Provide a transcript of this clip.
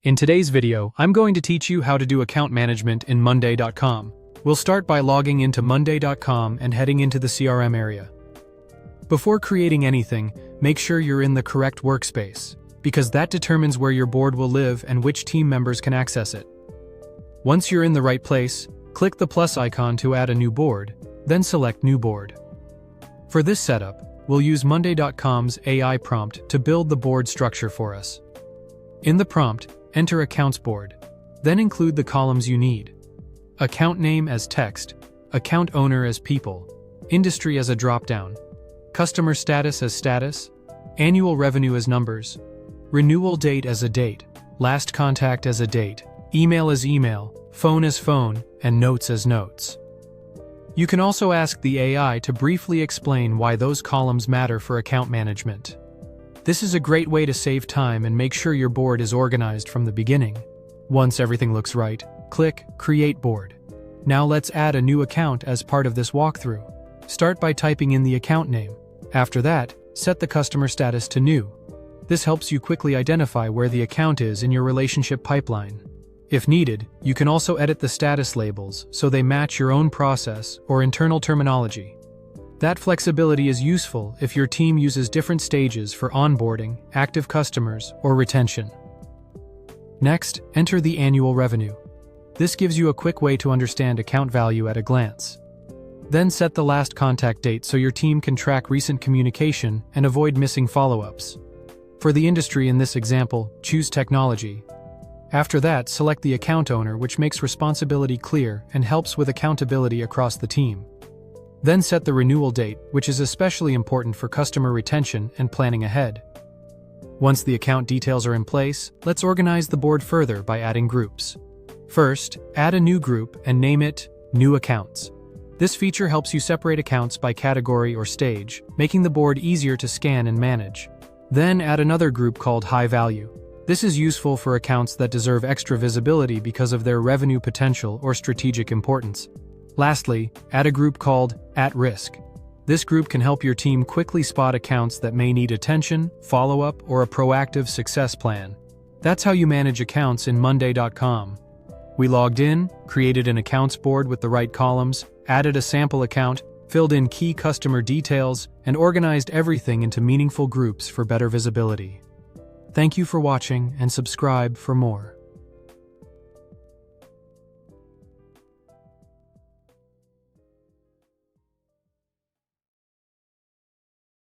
In today's video, I'm going to teach you how to do account management in Monday.com. We'll start by logging into Monday.com and heading into the CRM area. Before creating anything, make sure you're in the correct workspace, because that determines where your board will live and which team members can access it. Once you're in the right place, click the plus icon to add a new board, then select New Board. For this setup, we'll use Monday.com's AI prompt to build the board structure for us. In the prompt, enter Accounts Board, then include the columns you need. Account name as text, account owner as people, industry as a drop-down, customer status as status, annual revenue as numbers, renewal date as a date, last contact as a date, email as email, phone as phone, and notes as notes. You can also ask the AI to briefly explain why those columns matter for account management. This is a great way to save time and make sure your board is organized from the beginning. Once everything looks right, click Create Board. Now let's add a new account as part of this walkthrough. Start by typing in the account name. After that, set the customer status to New. This helps you quickly identify where the account is in your relationship pipeline. If needed, you can also edit the status labels so they match your own process or internal terminology. That flexibility is useful if your team uses different stages for onboarding, active customers, or retention. Next, enter the annual revenue. This gives you a quick way to understand account value at a glance. Then set the last contact date so your team can track recent communication and avoid missing follow-ups. For the industry in this example, choose technology. After that, select the account owner, which makes responsibility clear and helps with accountability across the team. Then set the renewal date, which is especially important for customer retention and planning ahead. Once the account details are in place, let's organize the board further by adding groups. First, add a new group and name it New Accounts. This feature helps you separate accounts by category or stage, making the board easier to scan and manage. Then add another group called High Value. This is useful for accounts that deserve extra visibility because of their revenue potential or strategic importance. Lastly, add a group called At Risk. This group can help your team quickly spot accounts that may need attention, follow-up, or a proactive success plan. That's how you manage accounts in Monday.com. We logged in, created an accounts board with the right columns, added a sample account, filled in key customer details, and organized everything into meaningful groups for better visibility. Thank you for watching and subscribe for more.